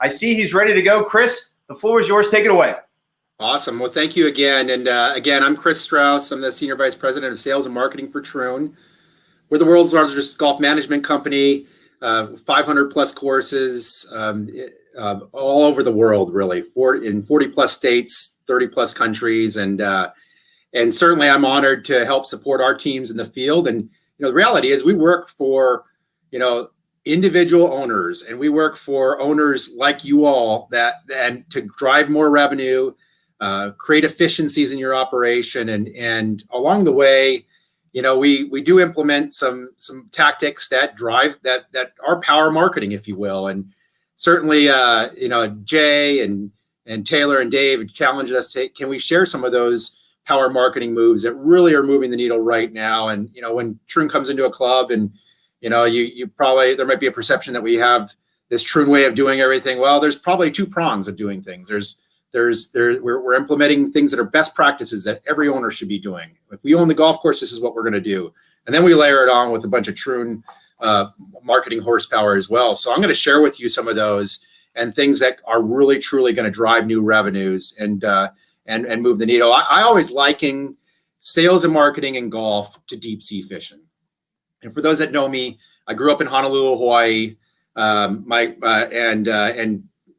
I see he's ready to go. Kris, the floor is yours. Take it away. Awesome. Well, thank you again. And again, I'm Kris Strauss. I'm the Senior Vice President of Sales and Marketing for Troon. We're the world's largest golf management company, 500 plus courses all over the world, really, in 40 plus states, 30 plus countries. And certainly I'm honored to help support our teams in the field. And, the reality is we work for, individual owners, and we work for owners like you all and to drive more revenue, create efficiencies in your operation. And along the way, we do implement some tactics that drive that are power marketing, if you will. And certainly, Jay and Taylor and Dave challenged us to, can we share some of those power marketing moves that really are moving the needle right now? And, when Troon comes into a club and, you probably, there might be a perception that we have this Troon way of doing everything. Well, there's probably two prongs of doing things. We're implementing things that are best practices that every owner should be doing. If we own the golf course, this is what we're going to do. And then we layer it on with a bunch of Troon marketing horsepower as well. So I'm going to share with you some of those and things that are really, truly going to drive new revenues and move the needle. I always liken sales and marketing in golf to deep sea fishing. And for those that know me, I grew up in Honolulu, Hawaii. And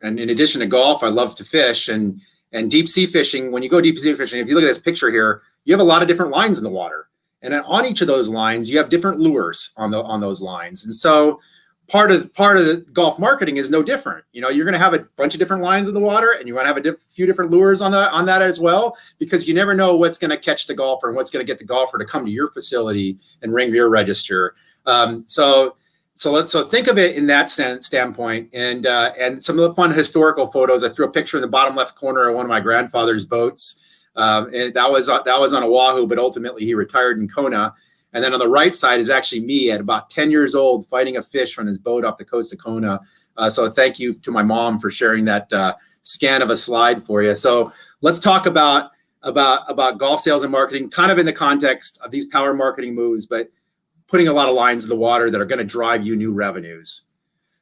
in addition to golf, I love to fish and deep sea fishing. When you go deep sea fishing, if you look at this picture here, you have a lot of different lines in the water. And on each of those lines, you have different lures on those lines. And so part of the golf marketing is no different. You're going to have a bunch of different lines in the water, and you want to have a few different lures on that as well, because you never know what's going to catch the golfer and what's going to get the golfer to come to your facility and ring your register. So think of it in that standpoint, and some of the fun historical photos. I threw a picture in the bottom left corner of one of my grandfather's boats. And that was on Oahu, but ultimately he retired in Kona. And then on the right side is actually me at about 10 years old fighting a fish from his boat off the coast of Kona. So thank you to my mom for sharing that scan of a slide for you. So let's talk about golf sales and marketing, kind of in the context of these power marketing moves, but putting a lot of lines in the water that are going to drive you new revenues.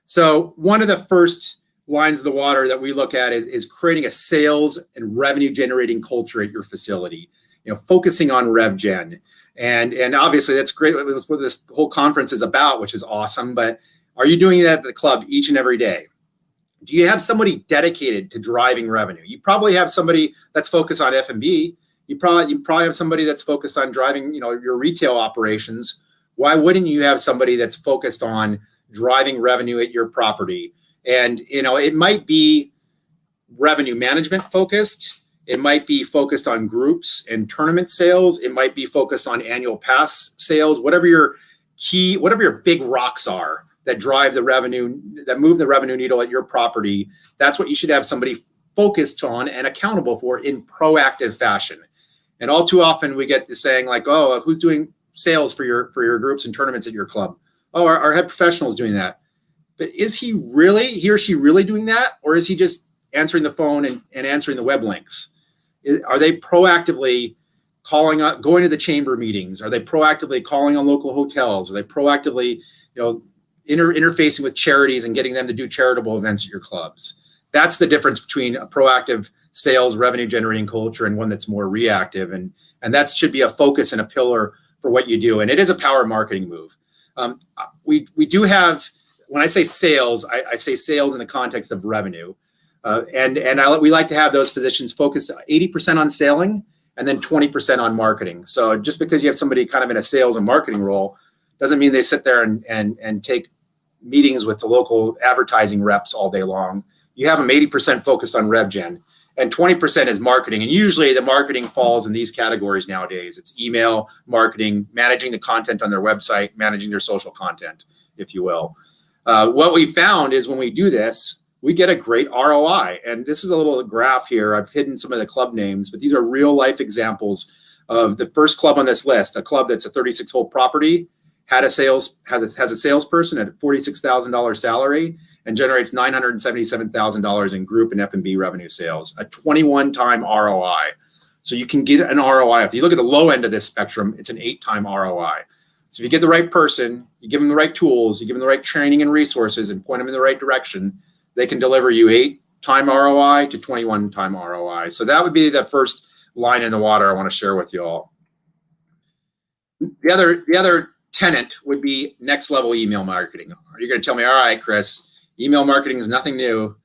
So one of the first lines of the water that we look at is creating a sales and revenue generating culture at your facility, focusing on rev gen. And obviously that's great. That's what this whole conference is about, which is awesome. But are you doing that at the club each and every day? Do you have somebody dedicated to driving revenue? You probably have somebody that's focused on F&B. You probably have somebody that's focused on driving, your retail operations. Why wouldn't you have somebody that's focused on driving revenue at your property? And, it might be revenue management focused. It might be focused on groups and tournament sales. It might be focused on annual pass sales, whatever your big rocks are that drive the revenue, that move the revenue needle at your property. That's what you should have somebody focused on and accountable for in proactive fashion. And all too often we get the saying like, oh, who's doing sales for your groups and tournaments at your club? Oh, our head professional is doing that. But is he or she really doing that? Or is he just answering the phone and answering the web links? Are they proactively going to the chamber meetings? Are they proactively calling on local hotels? Are they proactively, interfacing with charities and getting them to do charitable events at your clubs? That's the difference between a proactive sales revenue generating culture and one that's more reactive. And that should be a focus and a pillar for what you do. And it is a power marketing move. We do have, when I say sales, I say sales in the context of revenue. We like to have those positions focused 80% on selling and then 20% on marketing. So just because you have somebody kind of in a sales and marketing role doesn't mean they sit there and take meetings with the local advertising reps all day long. You have them 80% focused on rev gen and 20% is marketing. And usually the marketing falls in these categories nowadays. It's email marketing, managing the content on their website, managing their social content, if you will. What we found is when we do this, we get a great ROI. And this is a little graph here. I've hidden some of the club names, but these are real life examples of the first club on this list, a club that's a 36-hole property, has a salesperson at a $46,000 salary and generates $977,000 in group and F&B revenue sales, a 21-time ROI. So you can get an ROI. If you look at the low end of this spectrum, it's an 8-time ROI. So if you get the right person, you give them the right tools, you give them the right training and resources and point them in the right direction, they can deliver you 8-time ROI to 21-time ROI. So that would be the first line in the water I want to share with you all. The other tenet would be next level email marketing. You're going to tell me, all right, Kris, email marketing is nothing new.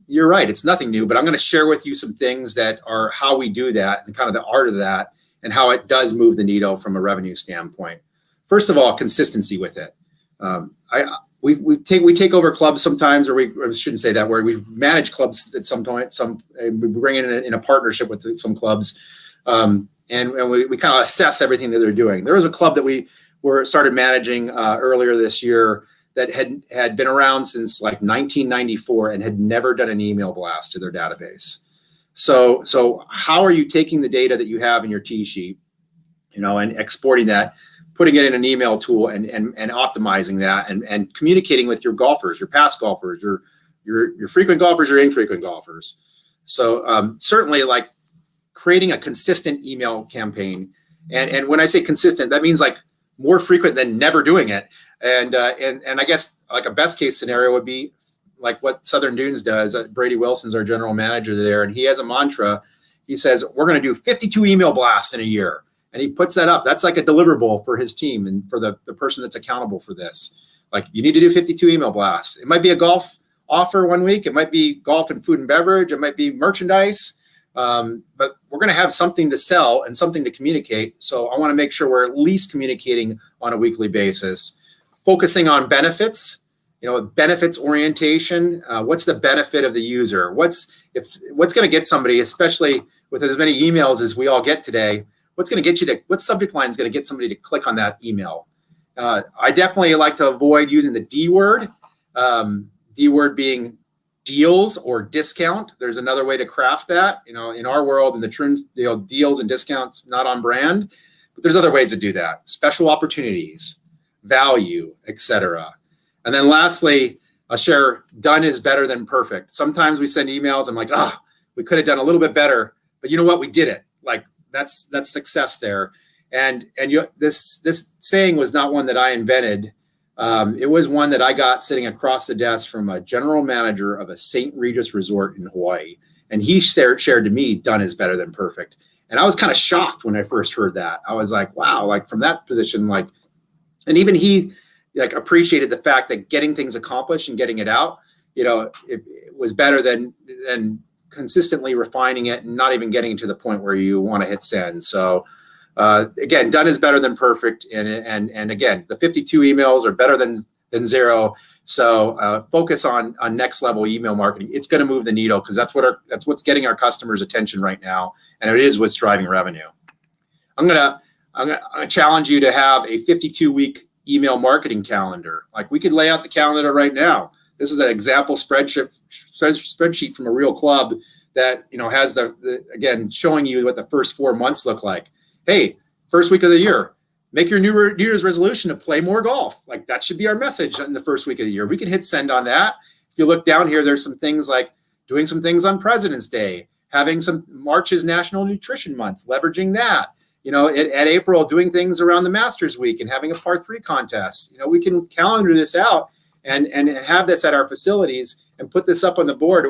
You're right, it's nothing new, but I'm going to share with you some things that are how we do that and kind of the art of that and how it does move the needle from a revenue standpoint. First of all, consistency with it. We take over clubs sometimes, or I shouldn't say that word. We manage clubs at some point. We bring in a partnership with some clubs, and we kind of assess everything that they're doing. There was a club that we started managing earlier this year that had been around since like 1994 and had never done an email blast to their database. So how are you taking the data that you have in your T sheet, and exporting that, putting it in an email tool and optimizing that and communicating with your golfers, your past golfers, your frequent golfers, your infrequent golfers. So certainly like creating a consistent email campaign. And when I say consistent, that means like more frequent than never doing it. And I guess like a best case scenario would be like what Southern Dunes does. Brady Wilson's our general manager there, and he has a mantra. He says, we're going to do 52 email blasts in a year. And he puts that up. That's like a deliverable for his team and for the person that's accountable for this. Like, you need to do 52 email blasts. It might be a golf offer one week. It might be golf and food and beverage. It might be merchandise. But we're going to have something to sell and something to communicate. So I want to make sure we're at least communicating on a weekly basis, focusing on benefits, benefits orientation. What's the benefit of the user? What's going to get somebody, especially with as many emails as we all get today, what subject line is going to get somebody to click on that email? I definitely like to avoid using the D word. D word being deals or discount. There's another way to craft that. In our world, in the Troon, deals and discounts not on brand, but there's other ways to do that. Special opportunities, value, etc. And then lastly, I'll share done is better than perfect. Sometimes we send emails. I'm like, we could have done a little bit better, but you know what? We did it. Like that's success there. And this saying was not one that I invented. It was one that I got sitting across the desk from a general manager of a St. Regis resort in Hawaii. And he shared to me, done is better than perfect. And I was kind of shocked when I first heard that. I was like, wow, like from that position, like, and even he like appreciated the fact that getting things accomplished and getting it out, it was better than consistently refining it and not even getting to the point where you want to hit send. So again, done is better than perfect. And again, the 52 emails are better than zero. So focus on next level email marketing. It's going to move the needle because that's what's getting our customers' attention right now, and it is what's driving revenue. I'm gonna challenge you to have a 52-week email marketing calendar. Like, we could lay out the calendar right now. This is an example spreadsheet from a real club that has again showing you what the first 4 months look like. Hey, first week of the year, make your New Year's resolution to play more golf. Like, that should be our message in the first week of the year. We can hit send on that. If you look down here, there's some things like doing some things on President's Day, having some March is National Nutrition Month, leveraging that. At April, doing things around the Masters Week and having a par 3 contest. We can calendar this out and have this at our facilities and put this up on the board.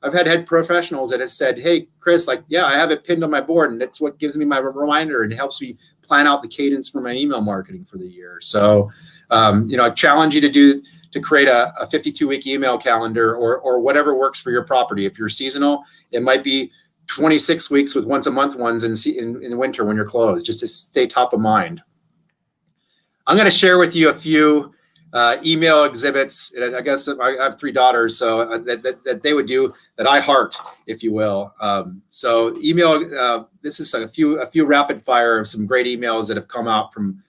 I've had head professionals that have said, hey, Kris, I have it pinned on my board, and that's what gives me my reminder and helps me plan out the cadence for my email marketing for the year. So, I challenge you to create a 52-week email calendar or whatever works for your property. If you're seasonal, it might be 26 weeks with once a month ones in the winter when you're closed, just to stay top of mind. I'm going to share with you a few email exhibits. I guess I have 3 daughters, so that they would do that I heart, if you will. So email. This is a few rapid fire of some great emails that have come out from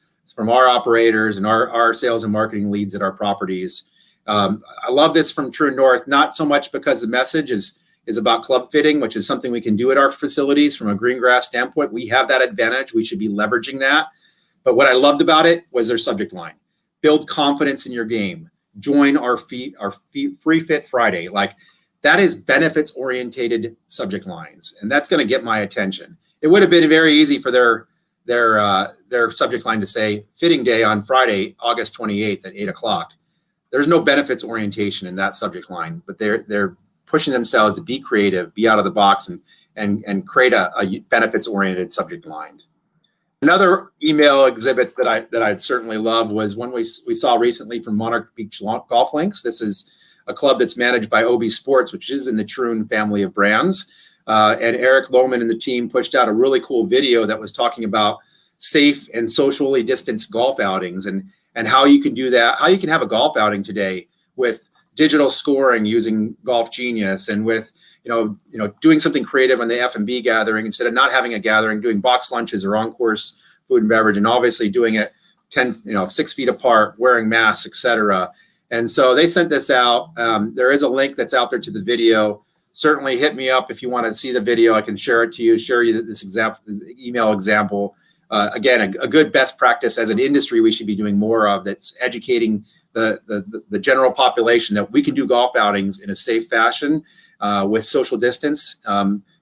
our operators and our sales and marketing leads at our properties. I love this from Troon North, not so much because the message is about club fitting, which is something we can do at our facilities from a green grass standpoint. We have that advantage. We should be leveraging that. But what I loved about it was their subject line. Build confidence in your game. Join our Free Fit Friday. Like, that is benefits orientated subject lines, and that's going to get my attention. It would have been very easy for their subject line to say Fitting Day on Friday, August 28th at 8 o'clock. there's no benefits orientation in that subject line, but they're pushing themselves to be creative, be out of the box, and create a benefits oriented subject line. Another email exhibit that I'd certainly love was one we saw recently from Monarch Beach Golf Links. This is a club that's managed by OB Sports, which is in the Troon family of brands. And Eric Lohman and the team pushed out a really cool video that was talking about safe and socially distanced golf outings and how you can do that, how you can have a golf outing today with digital scoring using Golf Genius, and with doing something creative on the F&B gathering instead of not having a gathering, doing box lunches or on-course food and beverage, and obviously doing it 6 feet apart, wearing masks, etc. And so they sent this out. There is a link that's out there to the video. Certainly hit me up if you want to see the video. I can share it to you, share you this email example. Again, a good best practice as an industry we should be doing more of, that's educating the general population that we can do golf outings in a safe fashion with social distance,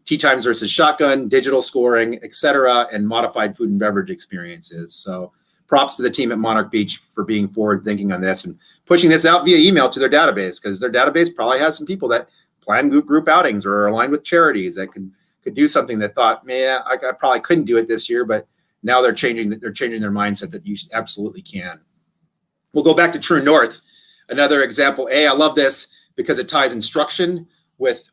tee times versus shotgun, digital scoring, etc., and modified food and beverage experiences. So props to the team at Monarch Beach for being forward thinking on this and pushing this out via email to their database, because their database probably has some people that plan group outings or are aligned with charities that could do something that thought, man, I probably couldn't do it this year, but now they're changing their mindset that you absolutely can. We'll go back to Troon North. Another example A, I love this because it ties instruction with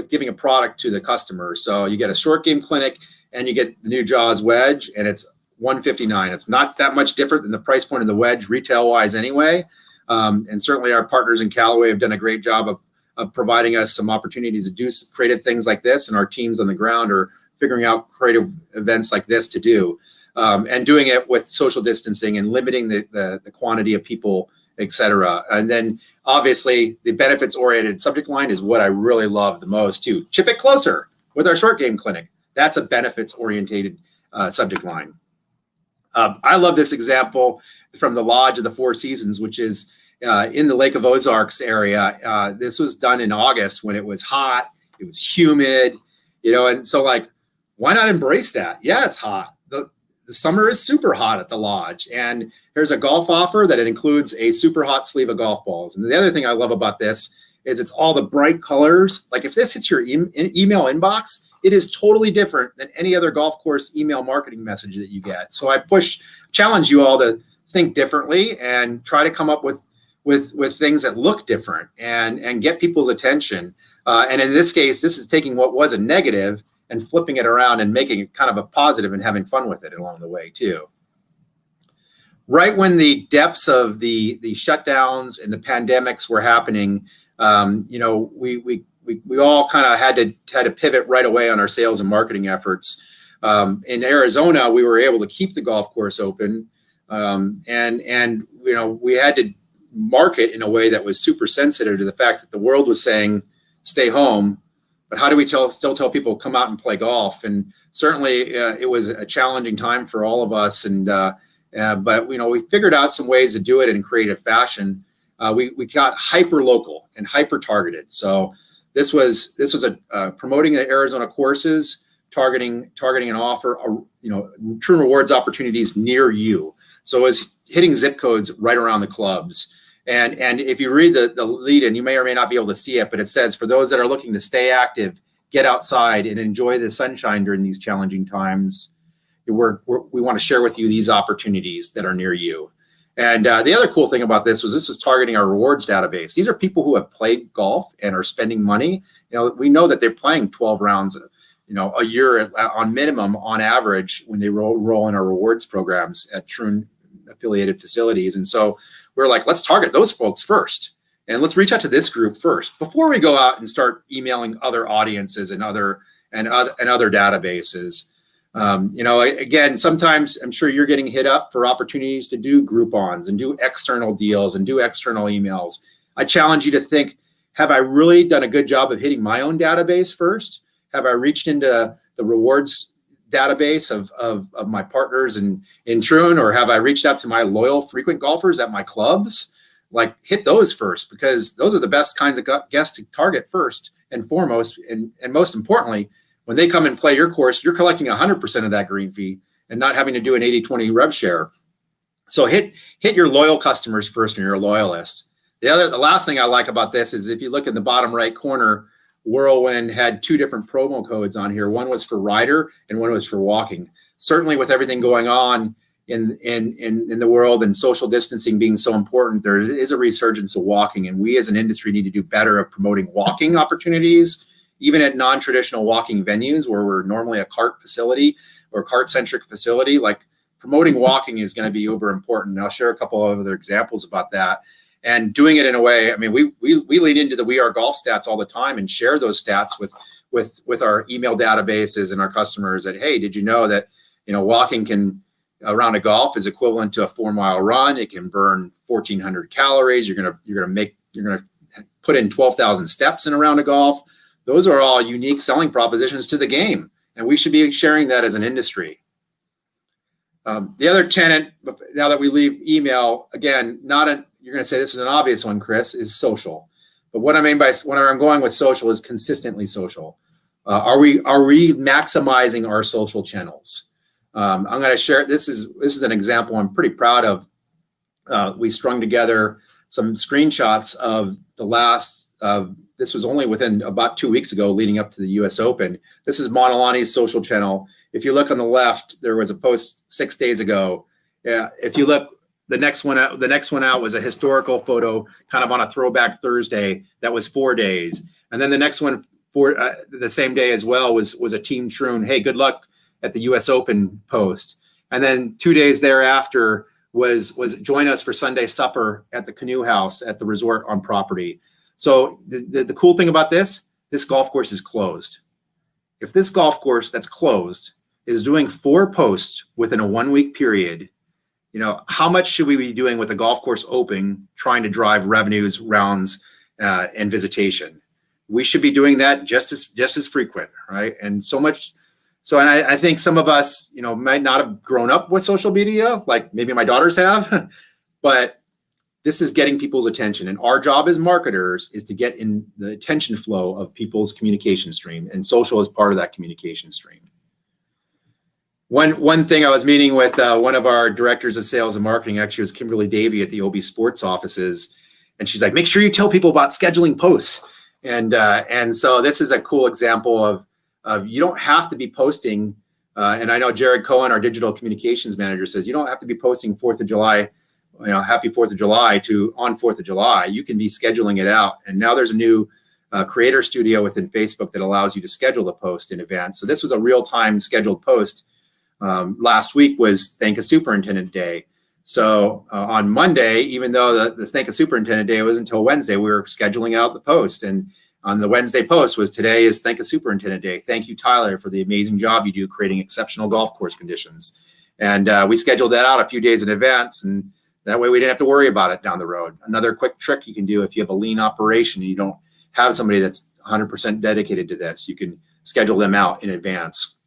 giving a product to the customer. So you get a short game clinic and you get the new Jaws wedge, and it's $159. It's not that much different than the price point of the wedge retail wise anyway. And certainly our partners in Callaway have done a great job of providing us some opportunities to do creative things like this, and our teams on the ground are figuring out creative events like this to do, and doing it with social distancing and limiting the quantity of people, etc. And then obviously the benefits oriented subject line is what I really love the most too. Chip it closer with our short game clinic. That's a benefits oriented subject line. I love this example from the Lodge of the Four Seasons, which is in the Lake of Ozarks area. This was done in August when it was hot, it was humid, and so why not embrace that? Yeah, it's hot. The summer is super hot at the Lodge, and there's a golf offer that it includes a super hot sleeve of golf balls. And the other thing I love about this is it's all the bright colors. Like if this hits your email inbox, it is totally different than any other golf course email marketing message that you get. So I challenge you all to think differently and try to come up with things that look different and get people's attention. And in this case, this is taking what was a negative and flipping it around and making it kind of a positive and having fun with it along the way too. Right when the depths of the shutdowns and the pandemics were happening, we all kind of had to pivot right away on our sales and marketing efforts. In Arizona, we were able to keep the golf course open, and we had to market in a way that was super sensitive to the fact that the world was saying stay home. But how do we still tell people come out and play golf? And certainly it was a challenging time for all of us. And but we figured out some ways to do it in creative fashion. We got hyper local and hyper targeted. So this was promoting the Arizona courses, targeting an offer, Troon Rewards opportunities near you. So it was hitting zip codes right around the clubs. And if you read the lead in, you may or may not be able to see it, but it says, for those that are looking to stay active, get outside and enjoy the sunshine during these challenging times, we want to share with you these opportunities that are near you. And the other cool thing about this was targeting our rewards database. These are people who have played golf and are spending money. We know that they're playing 12 rounds, a year on minimum on average when they roll in our rewards programs at Troon affiliated facilities. And so we're like, let's target those folks first, and let's reach out to this group first before we go out and start emailing other audiences and other databases. Again, sometimes I'm sure you're getting hit up for opportunities to do Groupons and do external deals and do external emails. I challenge you to think, have I really done a good job of hitting my own database first? Have I reached into the rewards database of my partners in Troon, or have I reached out to my loyal frequent golfers at my clubs? Hit those first, because those are the best kinds of guests to target first and foremost. And most importantly, when they come and play your course, you're collecting 100% of that green fee and not having to do an 80-20 rev share. So hit your loyal customers first and your loyalists. The last thing I like about this is if you look in the bottom right corner, Whirlwind had 2 different promo codes on here. One was for rider and one was for walking. Certainly with everything going on in the world and social distancing being so important, there is a resurgence of walking, and we as an industry need to do better at promoting walking opportunities, even at non-traditional walking venues where we're normally a cart facility or cart-centric facility. Like, promoting walking is going to be uber important. And I'll share a couple of other examples about that. And doing it in a way, I mean, we lean into the We Are Golf stats all the time and share those stats with our email databases and our customers that, hey, did you know that, walking can around a golf is equivalent to a 4-mile run. It can burn 1,400 calories. You're gonna put in 12,000 steps in a round of golf. Those are all unique selling propositions to the game, and we should be sharing that as an industry. The other tenet, now that we leave email, again, you're going to say this is an obvious one, Kris, is social. But what I mean by when I'm going with social is consistently social. Are we maximizing our social channels? I'm going to share. This is an example I'm pretty proud of. We strung together some screenshots of the last. This was only within about 2 weeks ago, leading up to the U.S. Open. This is Monolani's social channel. If you look on the left, there was a post 6 days ago. Yeah, if you look, the next one out was a historical photo, kind of on a throwback Thursday. That was 4 days, and then the next one for the same day as well was a Team Troon. Hey, good luck at the U.S. Open post. And then 2 days thereafter was join us for Sunday supper at the Canoe House at the resort on property. So the cool thing about this golf course is closed. If this golf course that's closed is doing 4 posts within a 1 week period, how much should we be doing with the golf course open, trying to drive revenues, rounds, and visitation? We should be doing that just as frequent, right? And so much. So, and I think some of us, might not have grown up with social media, like maybe my daughters have, but this is getting people's attention. And our job as marketers is to get in the attention flow of people's communication stream, and social is part of that communication stream. One thing, I was meeting with one of our directors of sales and marketing, actually was Kimberly Davey at the OB Sports offices, and she's like, make sure you tell people about scheduling posts. And so this is a cool example of you don't have to be posting. And I know Jared Cohen, our digital communications manager, says you don't have to be posting 4th of July, happy 4th of July on 4th of July. You can be scheduling it out. And now there's a new creator studio within Facebook that allows you to schedule the post in advance. So this was a real-time scheduled post. Last week was Thank a Superintendent Day. So on Monday, even though the Thank a Superintendent Day was until Wednesday, we were scheduling out the post. And on the Wednesday post was, today is Thank a Superintendent Day. Thank you, Tyler, for the amazing job you do creating exceptional golf course conditions. And we scheduled that out a few days in advance, and that way we didn't have to worry about it down the road. Another quick trick you can do if you have a lean operation and you don't have somebody that's 100% dedicated to this, you can schedule them out in advance.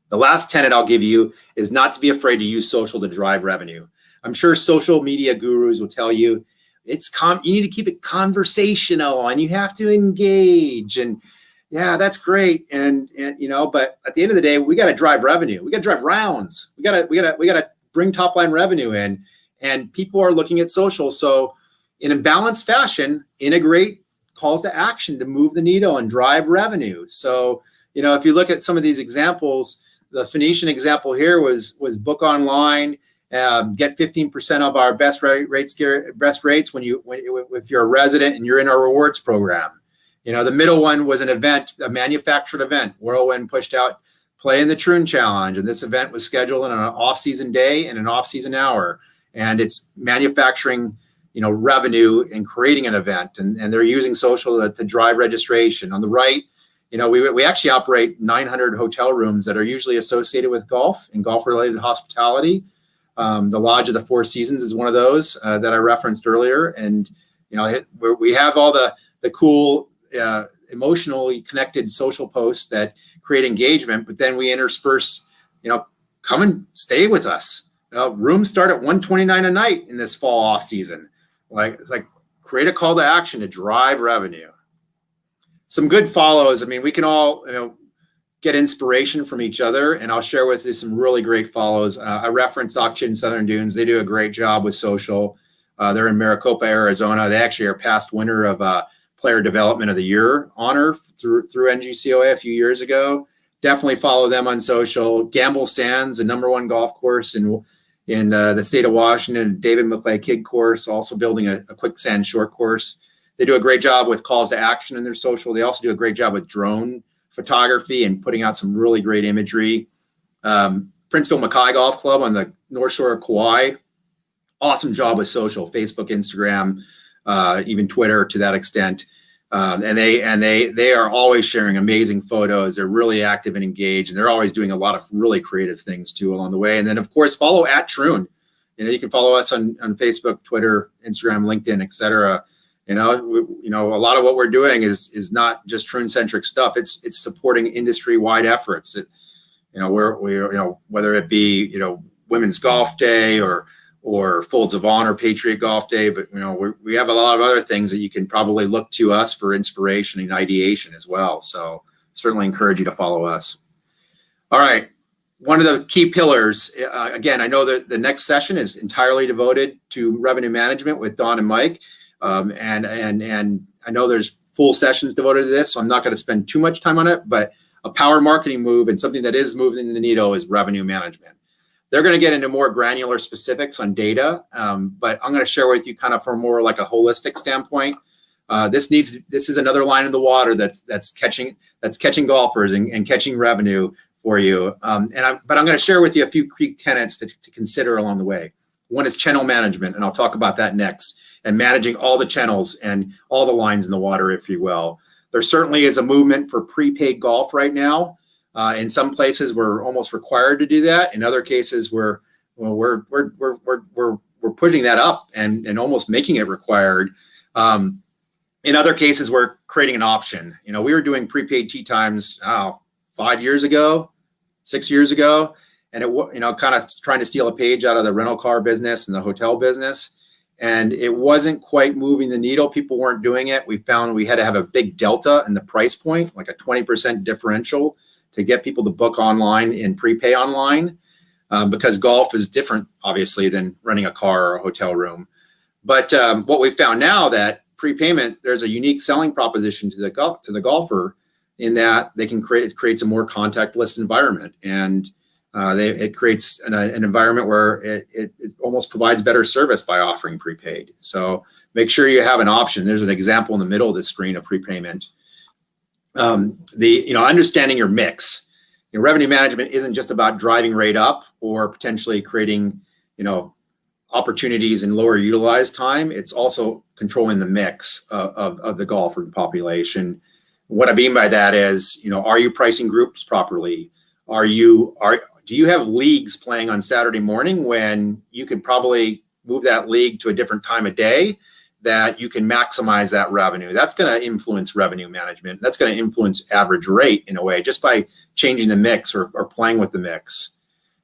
The last tenet I'll give you is not to be afraid to use social to drive revenue. I'm sure social media gurus will tell you you need to keep it conversational and you have to engage, and yeah, that's great. And but at the end of the day, we got to drive revenue. We got to drive rounds. We got to bring top line revenue in, and people are looking at social. So in a balanced fashion, integrate calls to action to move the needle and drive revenue. So, if you look at some of these examples, the Phoenician example here was book online, get 15% of our best rates if you're a resident and you're in our rewards program. The middle one was an event, a manufactured event. Whirlwind pushed out Play in the Troon Challenge, and this event was scheduled on an off-season day and an off-season hour, and it's manufacturing revenue and creating an event, and they're using social to drive registration. On the right, we actually operate 900 hotel rooms that are usually associated with golf and golf-related hospitality. The Lodge of the Four Seasons is one of those that I referenced earlier, and we have all the cool, emotionally connected social posts that create engagement. But then we intersperse, come and stay with us. Rooms start at $129 a night in this fall off season. Create a call to action to drive revenue. Some good follows. I mean, we can all get inspiration from each other, and I'll share with you some really great follows. I referenced Auction Southern Dunes. They do a great job with social. They're in Maricopa, Arizona. They actually are past winner of Player Development of the Year honor through NGCOA a few years ago. Definitely follow them on social. Gamble Sands, the #1 golf course in the state of Washington. David McClay Kid course, also building a quicksand short course. They do a great job with calls to action in their social. They also do a great job with drone photography and putting out some really great imagery. Princeville Mackay Golf Club on the North Shore of Kauai. Awesome job with social, Facebook, Instagram, even Twitter to that extent. And they are always sharing amazing photos. They're really active and engaged, and they're always doing a lot of really creative things too along the way. And then of course follow @Troon. You can follow us on Facebook, Twitter, Instagram, LinkedIn, etc. A lot of what we're doing is not just Troon-centric stuff. It's supporting industry-wide efforts. Whether it be Women's Golf Day or Folds of Honor, Patriot Golf Day, but we have a lot of other things that you can probably look to us for inspiration and ideation as well. So certainly encourage you to follow us. All right, one of the key pillars. Again, I know that the next session is entirely devoted to revenue management with Don and Mike, and I know there's full sessions devoted to this, so I'm not going to spend too much time on it. But a power marketing move and something that is moving the needle is revenue management. They're going to get into more granular specifics on data, but I'm going to share with you kind of from more like a holistic standpoint. This is another line in the water that's catching golfers and catching revenue for you. But I'm going to share with you a few key tenets to consider along the way. One is channel management, and I'll talk about that next, and managing all the channels and all the lines in the water, if you will. There certainly is a movement for prepaid golf right now. In some places, we're almost required to do that. In other cases, we're putting that up and almost making it required. In other cases, we're creating an option. We were doing prepaid tee times 5 years ago, 6 years ago, and it kind of trying to steal a page out of the rental car business and the hotel business. And it wasn't quite moving the needle. People weren't doing it. We found we had to have a big delta in the price point, like a 20% differential, to get people to book online and prepay online, because golf is different, obviously, than renting a car or a hotel room. But what we found now that prepayment, there's a unique selling proposition to the golfer in that they can creates a more contactless environment, and it creates an environment where it almost provides better service by offering prepaid. So make sure you have an option. There's an example in the middle of the screen of prepayment. Understanding your mix. Revenue management isn't just about driving rate up or potentially creating, opportunities in lower utilized time. It's also controlling the mix of the golfer population. What I mean by that is, are you pricing groups properly? Do you have leagues playing on Saturday morning when you could probably move that league to a different time of day that you can maximize that revenue? That's going to influence revenue management. That's going to influence average rate in a way, just by changing the mix or playing with the mix.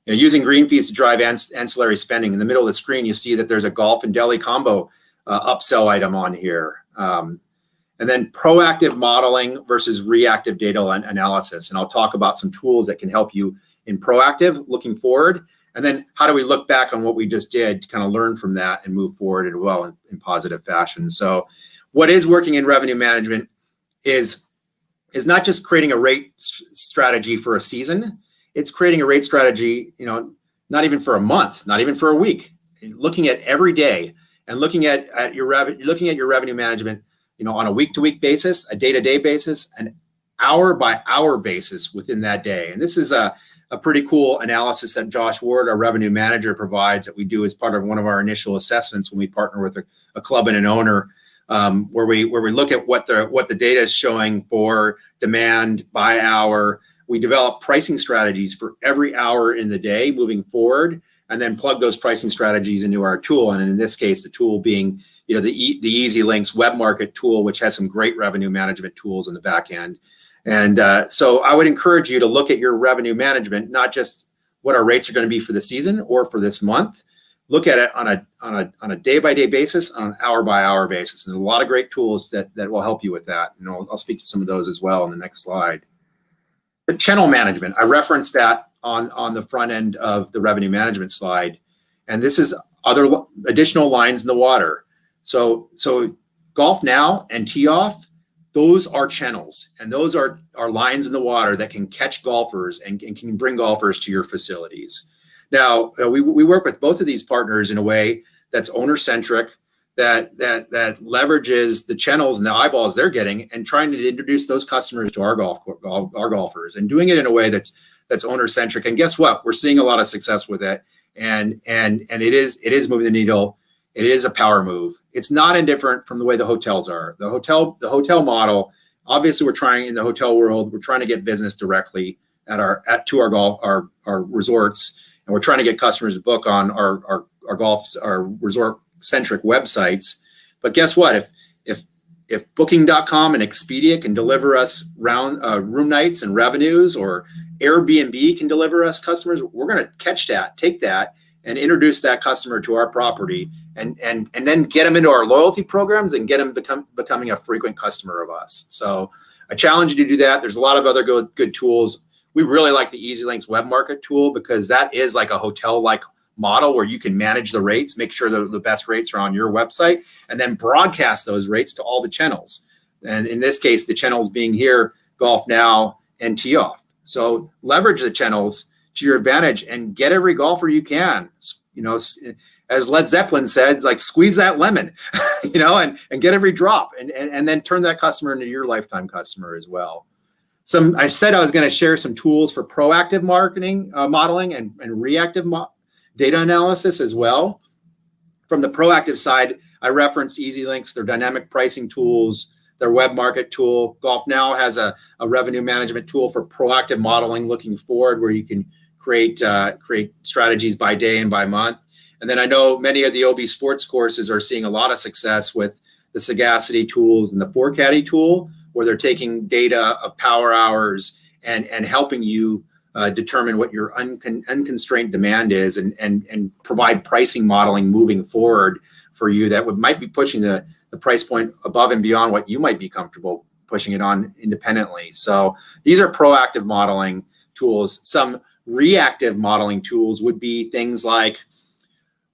Using green fees to drive ancillary spending. In the middle of the screen, you see that there's a golf and deli combo upsell item on here. And then proactive modeling versus reactive data analysis. And I'll talk about some tools that can help you in proactive looking forward. And then how do we look back on what we just did to kind of learn from that and move forward in positive fashion. So what is working in revenue management is not just creating a rate strategy for a season. It's creating a rate strategy, not even for a month, not even for a week, looking at every day and looking at your revenue management, on a week-to-week basis, a day-to-day basis, an hour-by-hour basis within that day. And this is a pretty cool analysis that Josh Ward, our revenue manager, provides that we do as part of one of our initial assessments when we partner with a club and an owner, where we look at what the data is showing for demand by hour. We develop pricing strategies for every hour in the day moving forward, and then plug those pricing strategies into our tool. And in this case, the tool being, the Easy Links web market tool, which has some great revenue management tools in the back end. And so I would encourage you to look at your revenue management, not just what our rates are going to be for the season or for this month. Look at it on a day-by-day basis, on an hour-by-hour basis. And a lot of great tools that will help you with that. And I'll speak to some of those as well in the next slide. The channel management, I referenced that on the front end of the revenue management slide. And this is additional lines in the water. So Golf Now and Tee Off, those are channels, and those are lines in the water that can catch golfers and can bring golfers to your facilities. Now, we work with both of these partners in a way that's owner-centric, that leverages the channels and the eyeballs they're getting, and trying to introduce those customers to our golfers, and doing it in a way that's owner-centric. And guess what? We're seeing a lot of success with it, and it is moving the needle. It is a power move. It's not indifferent from the way the hotels are. The hotel model, obviously we're trying in the hotel world, we're trying to get business directly to our resorts, and we're trying to get customers to book on our resort centric websites. But guess what? If Booking.com and Expedia can deliver us room nights and revenues, or Airbnb can deliver us customers, we're going to take that and introduce that customer to our property, and then get them into our loyalty programs and get them becoming a frequent customer of us. So I challenge you to do that. There's a lot of other good tools. We really like the EasyLinks web market tool, because that is like a hotel-like model where you can manage the rates, make sure the best rates are on your website, and then broadcast those rates to all the channels. And in this case, the channels being here, Golf Now and Tee Off. So leverage the channels to your advantage and get every golfer you can. As Led Zeppelin said, like, squeeze that lemon, and get every drop, and then turn that customer into your lifetime customer as well. I said I was going to share some tools for proactive marketing, modeling, and reactive data analysis as well. From the proactive side, I referenced EasyLinks, their dynamic pricing tools, their web market tool. Golf Now has a revenue management tool for proactive modeling looking forward, where you can create strategies by day and by month. And then I know many of the OB sports courses are seeing a lot of success with the Sagacity tools and the 4Caddy tool, where they're taking data of power hours and helping you determine what your unconstrained demand is, and provide pricing modeling moving forward for you that might be pushing the price point above and beyond what you might be comfortable pushing it on independently. So these are proactive modeling tools. Some reactive modeling tools would be things like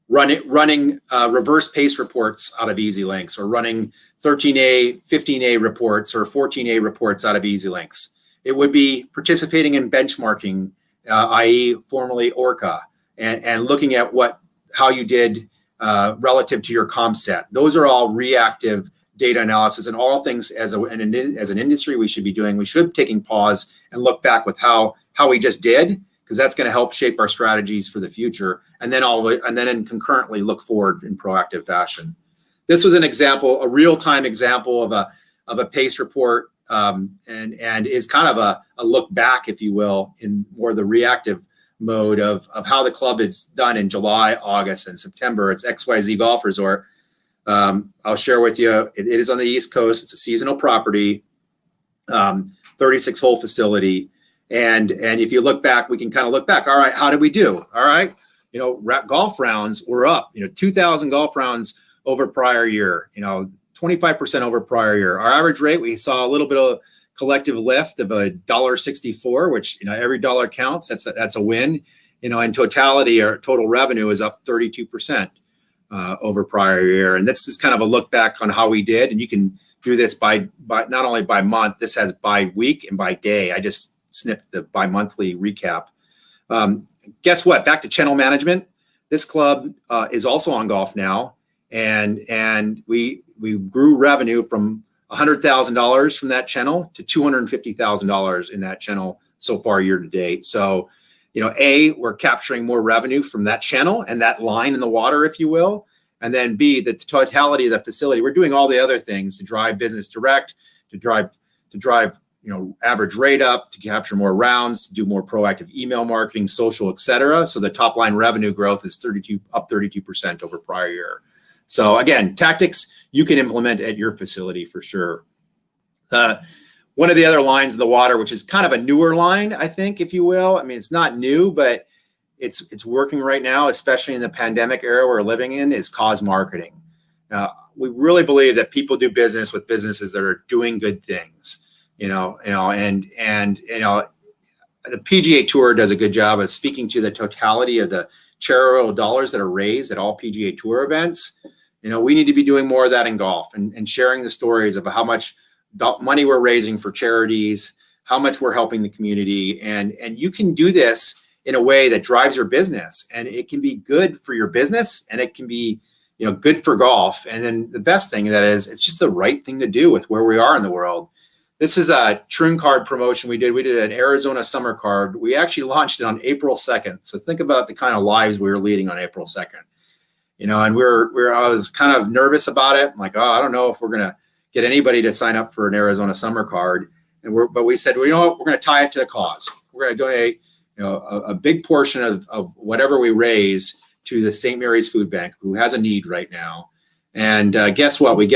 running reverse pace reports out of EasyLinks, or running 13A, 15A reports, or 14A reports out of EasyLinks. It would be participating in benchmarking, i.e. formerly Orca, and looking at how you did relative to your comp set. Those are all reactive data analysis, and all things as an industry we should be doing. We should be taking pause and look back with how we just did, because that's going to help shape our strategies for the future, and then concurrently look forward in proactive fashion. This was an example, a real-time example of a pace report, and is kind of a look back, if you will, in more the reactive mode of how the club is done in July, August, and September. It's XYZ Golf Resort. I'll share with you, it is on the East Coast. It's a seasonal property, 36-hole facility. And if you look back, we can kind of look back. All right, how did we do? All right, golf rounds were up, 2,000 golf rounds over prior year, 25% over prior year. Our average rate, we saw a little bit of collective lift of $1.64, which, every dollar counts. That's a win. In totality, our total revenue is up 32% over prior year. And this is kind of a look back on how we did. And you can do this by not only by month, this has by week and by day. I just snipped the bi-monthly recap. Guess what? Back to channel management. This club is also on Golf Now, and we grew revenue from $100,000 from that channel to $250,000 in that channel so far year to date. So, we're capturing more revenue from that channel and that line in the water, if you will, and then B, the totality of the facility. We're doing all the other things to drive business direct, to drive average rate up, to capture more rounds, to do more proactive email marketing, social, et cetera. So the top line revenue growth is up 32% over prior year. So again, tactics you can implement at your facility for sure. One of the other lines in the water, which is kind of a newer line, I think, if you will. I mean, it's not new, but it's working right now, especially in the pandemic era we're living in, is cause marketing. We really believe that people do business with businesses that are doing good things. The PGA Tour does a good job of speaking to the totality of the charitable dollars that are raised at all PGA Tour events. We need to be doing more of that in golf and sharing the stories of how much money we're raising for charities, how much we're helping the community. And you can do this in a way that drives your business, and it can be good for your business, and it can be, good for golf. And then the best thing that is, it's just the right thing to do with where we are in the world. This is a Troon card promotion we did. We did an Arizona summer card. We actually launched it on April 2nd. So think about the kind of lives we were leading on April 2nd. And I was kind of nervous about it. I'm like, I don't know if we're going to get anybody to sign up for an Arizona summer card. But we said, well, you know what? We're going to tie it to the cause. We're going to donate, a big portion of whatever we raise to the St. Mary's Food Bank, who has a need right now. And guess what? We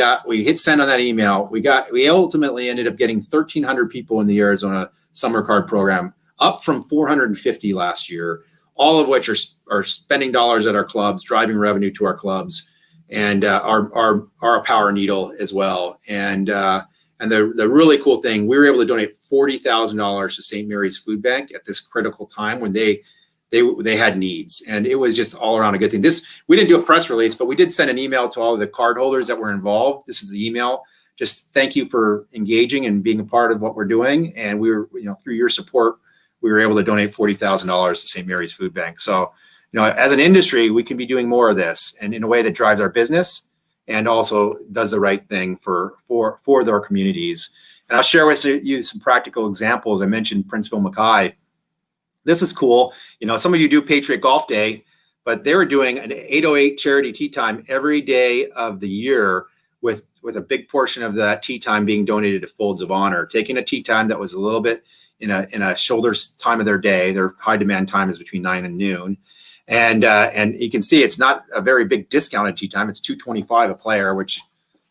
hit send on that email. We ultimately ended up getting 1,300 people in the Arizona summer card program, up from 450 last year, all of which are spending dollars at our clubs, driving revenue to our clubs, and are a power needle as well. And the really cool thing, we were able to donate $40,000 to St. Mary's Food Bank at this critical time when they had needs, and it was just all around a good thing. We didn't do a press release, but we did send an email to all of the card holders that were involved. This is the email. Just thank you for engaging and being a part of what we're doing. And we were, through your support, we were able to donate $40,000 to St. Mary's Food Bank. So, as an industry, we can be doing more of this, and in a way that drives our business and also does the right thing for our communities. And I'll share with you some practical examples. I mentioned Princeville Mackay. This is cool. Some of you do Patriot Golf Day, but they were doing an 8:08 charity tea time every day of the year with a big portion of that tea time being donated to Folds of Honor, taking a tea time that was a little bit in a shoulder time of their day. Their high demand time is between 9 and noon. And you can see it's not a very big discounted tea time. It's $225 a player, which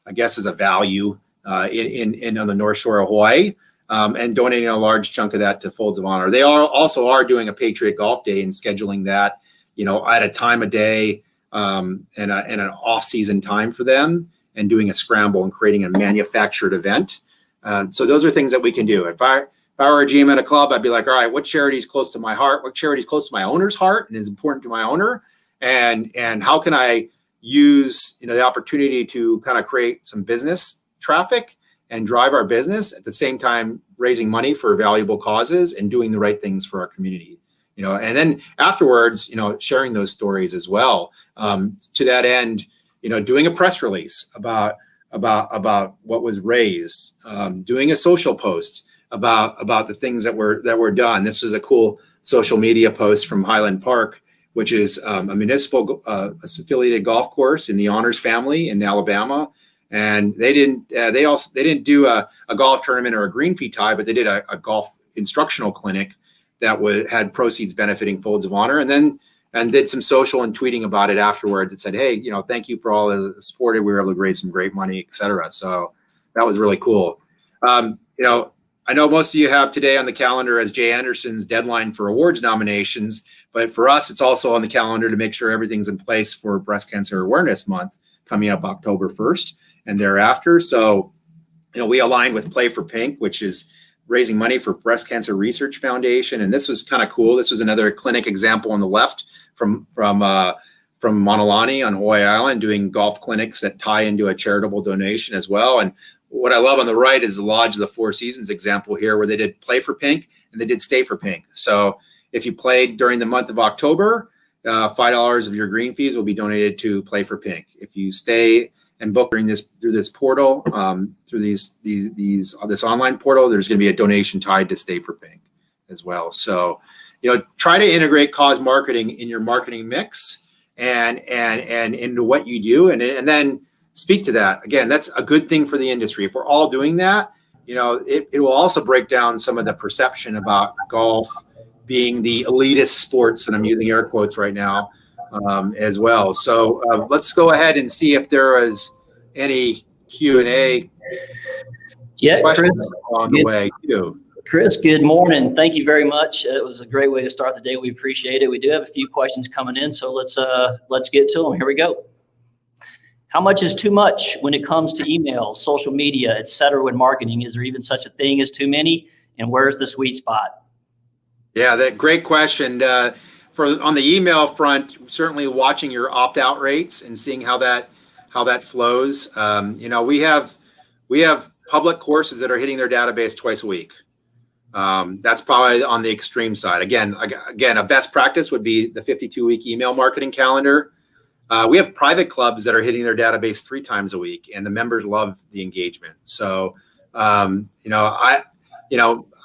I guess is a value in on the North Shore of Hawaii. And donating a large chunk of that to Folds of Honor. They are doing a Patriot Golf Day and scheduling that, at a time of day and an off-season time for them, and doing a scramble and creating a manufactured event. So those are things that we can do. If I were a GM at a club, I'd be like, all right, what charity is close to my heart? What charity is close to my owner's heart and is important to my owner? And how can I use the opportunity to kind of create some business traffic and drive our business at the same time, raising money for valuable causes and doing the right things for our community, and then afterwards, sharing those stories as well. To that end, doing a press release about what was raised, doing a social post about the things that were done. This was a cool social media post from Highland Park, which is a municipal affiliated golf course in the Honors family in Alabama. And they didn't do a golf tournament or a green fee tie, but they did a golf instructional clinic that had proceeds benefiting Folds of Honor, and did some social and tweeting about it afterwards. It said, hey, thank you for all the support. We were able to raise some great money, et cetera. So that was really cool. I know most of you have today on the calendar as Jay Anderson's deadline for awards nominations, but for us, it's also on the calendar to make sure everything's in place for Breast Cancer Awareness Month coming up October 1st. And thereafter. So, we aligned with Play for Pink, which is raising money for Breast Cancer Research Foundation. And this was kind of cool. This was another clinic example on the left from Monolani on Hawaii Island, doing golf clinics that tie into a charitable donation as well. And what I love on the right is the Lodge of the Four Seasons example here, where they did Play for Pink and they did Stay for Pink. So if you played during the month of October, $5 of your green fees will be donated to Play for Pink. If you stay and book through this portal, through this online portal, there's going to be a donation tied to Stay for Pink as well. So, try to integrate cause marketing in your marketing mix and into what you do, and then speak to that. Again, that's a good thing for the industry. If we're all doing that, it will also break down some of the perception about golf being the elitist sports, and I'm using air quotes right now, as well. So let's go ahead and see if there is any Q&A questions Chris, along the way too. Kris, good morning. Thank you very much. It was a great way to start the day. We appreciate it. We do have a few questions coming in, so let's get to them. Here we go. How much is too much when it comes to emails, social media, et cetera, when marketing? Is there even such a thing as too many? And where's the sweet spot? Yeah, that great question. on the email front, certainly watching your opt-out rates and seeing how that flows. We have public courses that are hitting their database twice a week. That's probably on the extreme side. Again, a best practice would be the 52-week email marketing calendar. We have private clubs that are hitting their database 3 times a week, and the members love the engagement. So, I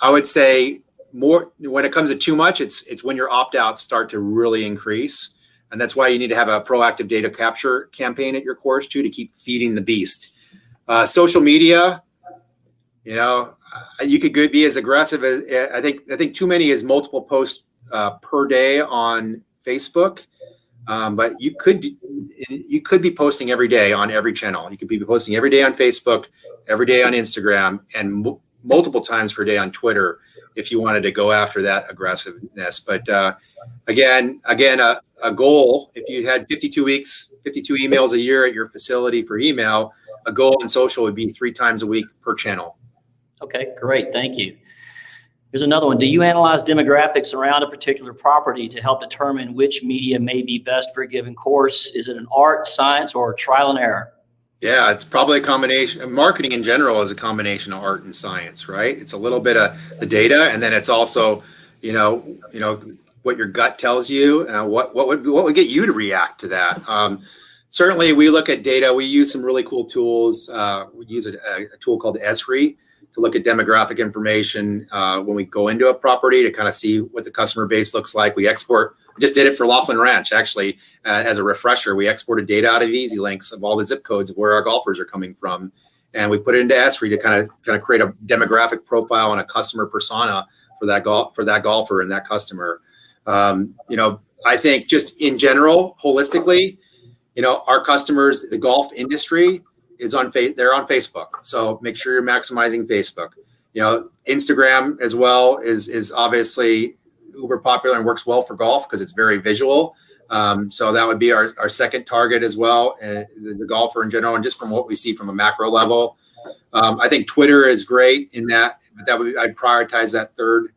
would say more when it comes to too much, it's when your opt-outs start to really increase. And that's why you need to have a proactive data capture campaign at your course too, to keep feeding the beast. Social media, you could be as aggressive as I think too many is multiple posts per day on Facebook. But you could be posting every day on every channel. You could be posting every day on Facebook, every day on Instagram, and multiple times per day on Twitter if you wanted to go after that aggressiveness. But again, a goal, if you had 52 weeks, 52 emails a year at your facility for email, a goal in social would be 3 times a week per channel. Okay, great. Thank you. Here's another one. Do you analyze demographics around a particular property to help determine which media may be best for a given course? Is it an art, science, or trial and error? Yeah, it's probably a combination. Marketing in general is a combination of art and science, right? It's a little bit of the data, and then it's also, what your gut tells you. What would get you to react to that? Certainly, we look at data. We use some really cool tools. We use a tool called Esri to look at demographic information when we go into a property to kind of see what the customer base looks like. We just did it for Laughlin Ranch, actually, as a refresher. We exported data out of Easy Links of all the zip codes of where our golfers are coming from. And we put it into Esri to kind of create a demographic profile and a customer persona for that golfer and that customer. I think just in general, holistically, our customers, the golf industry, they're on Facebook. So make sure you're maximizing Facebook. Instagram as well is obviously uber popular and works well for golf because it's very visual. So that would be our second target as well, the golfer in general, and just from what we see from a macro level. I think Twitter is great in that, but I'd prioritize that third,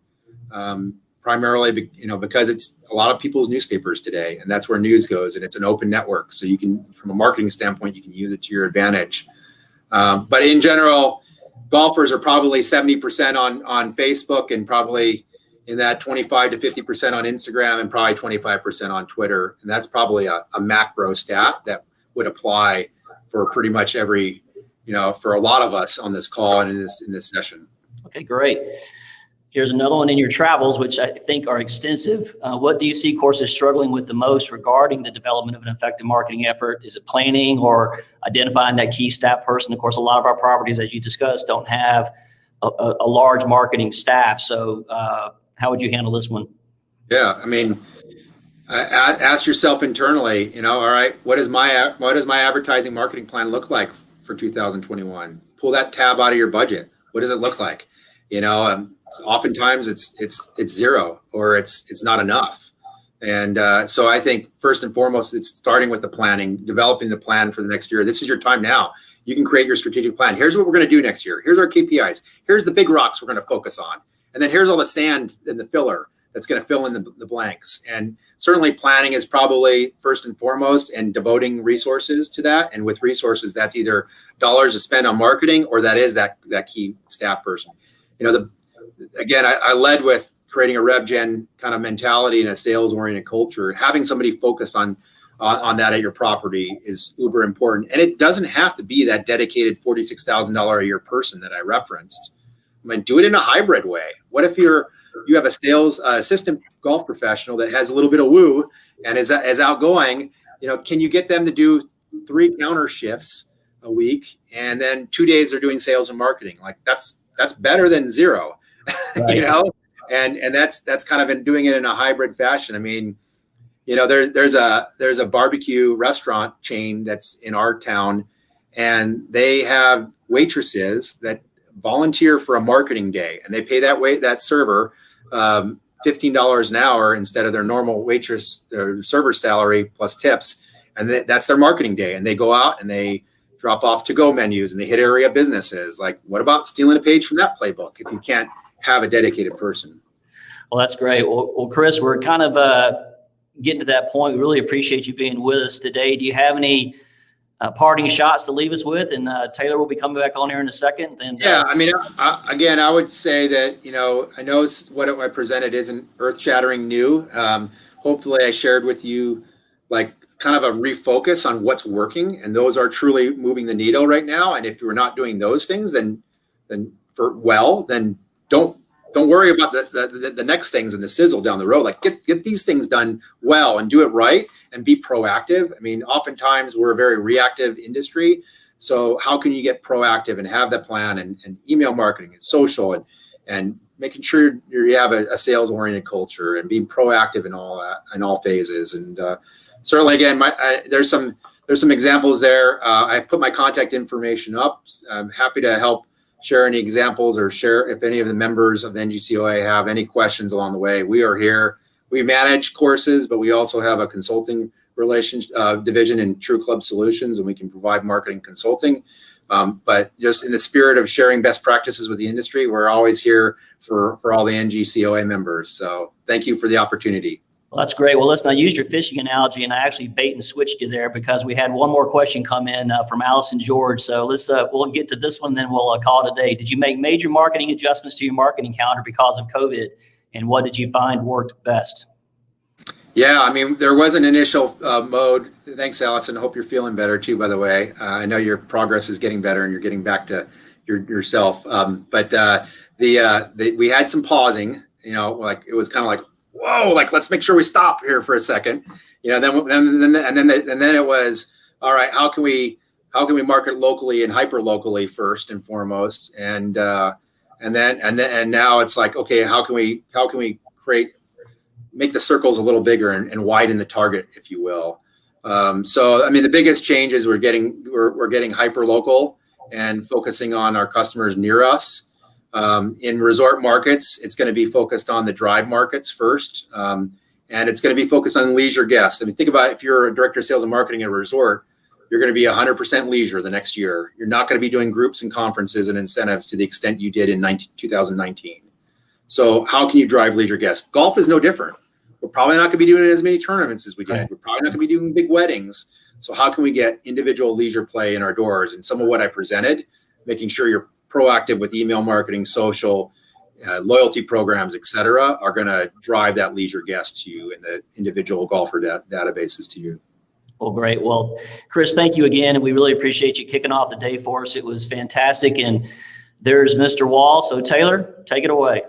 primarily, because it's a lot of people's newspapers today, and that's where news goes, and it's an open network. So you can, from a marketing standpoint, you can use it to your advantage. But in general, golfers are probably 70% on Facebook, and probably in that 25 to 50% on Instagram, and probably 25% on Twitter. And that's probably a macro stat that would apply for pretty much every, for a lot of us on this call and in this session. Okay, great. Here's another one. In your travels, which I think are extensive, what do you see courses struggling with the most regarding the development of an effective marketing effort? Is it planning or identifying that key staff person? Of course, a lot of our properties, as you discussed, don't have a large marketing staff. So how would you handle this one? Yeah, I mean, ask yourself internally, all right, what does my advertising marketing plan look like for 2021? Pull that tab out of your budget. What does it look like? Oftentimes it's zero, or it's not enough. And so I think first and foremost, it's starting with the planning, developing the plan for the next year. This is your time now. You can create your strategic plan. Here's what we're going to do next year. Here's our KPIs. Here's the big rocks we're going to focus on. And then here's all the sand and the filler that's going to fill in the blanks. And certainly planning is probably first and foremost, and devoting resources to that. And with resources, that's either dollars to spend on marketing, or that is that key staff person. Again, I led with creating a RevGen kind of mentality and a sales-oriented culture. Having somebody focused on that at your property is uber important. And it doesn't have to be that dedicated $46,000 a year person that I referenced. I mean, do it in a hybrid way. What if you have a sales assistant golf professional that has a little bit of woo and is outgoing? Can you get them to do 3 counter shifts a week, and then 2 days they're doing sales and marketing? Like that's better than zero. Right. And that's kind of been doing it in a hybrid fashion. I mean, there's a barbecue restaurant chain that's in our town, and they have waitresses that volunteer for a marketing day, and they pay that server $15 an hour instead of their normal their server salary plus tips, and that's their marketing day. And they go out and they drop off to-go menus, and they hit area businesses. Like, what about stealing a page from that playbook if you can't have a dedicated person? Well, that's great. Well, Kris, we're kind of getting to that point, we really appreciate you being with us today. Do you have any parting shots to leave us with? And Taylor will be coming back on here in a second. And yeah, I mean, again, I would say that, you know, I know what I presented isn't earth-shattering new. Hopefully I shared with you like kind of a refocus on what's working, and those are truly moving the needle right now. And if you're not doing those things, then don't worry about the next things and the sizzle down the road. Like get these things done well and do it right and be proactive. I mean, oftentimes we're a very reactive industry. So how can you get proactive and have that plan and email marketing and social and making sure you have a sales oriented culture and being proactive in all phases. And certainly again, there's some examples there. I put my contact information up. I'm happy to help share any examples or share if any of the members of the NGCOA have any questions along the way. We are here. We manage courses, but we also have a consulting division in True Club Solutions, and we can provide marketing consulting. But just in the spirit of sharing best practices with the industry, we're always here for all the NGCOA members. So thank you for the opportunity. Well, that's great. Well, listen, I used your fishing analogy, and I actually bait and switched you there because we had one more question come in from Allison George. So we'll get to this one, then we'll call it a day. Did you make major marketing adjustments to your marketing calendar because of COVID, and what did you find worked best? Yeah, I mean, there was an initial mode. Thanks, Allison. I hope you're feeling better too, by the way. I know your progress is getting better and you're getting back to yourself. But we had some pausing, you know, like it was kind of like, whoa, like let's make sure we stop here for a second, you know. Then it was, all right, how can we market locally and hyper locally first and foremost, and now it's like, okay, how can we make the circles a little bigger and widen the target, if you will. So I mean, the biggest change is we're getting hyper local and focusing on our customers near us. In resort markets, it's going to be focused on the drive markets first, and it's going to be focused on leisure guests. I mean, think about if you're a director of sales and marketing at a resort, you're going to be 100% leisure the next year. You're not going to be doing groups and conferences and incentives to the extent you did in 2019. So how can you drive leisure guests? Golf is no different. We're probably not going to be doing as many tournaments as we did. We're probably not going to be doing big weddings. So how can we get individual leisure play in our doors? And some of what I presented, making sure you're proactive with email marketing, social, loyalty programs, et cetera, are going to drive that leisure guest to you and the individual golfer databases to you. Well, great. Well, Kris, thank you again. And we really appreciate you kicking off the day for us. It was fantastic. And there's Mr. Wall. So Taylor, take it away.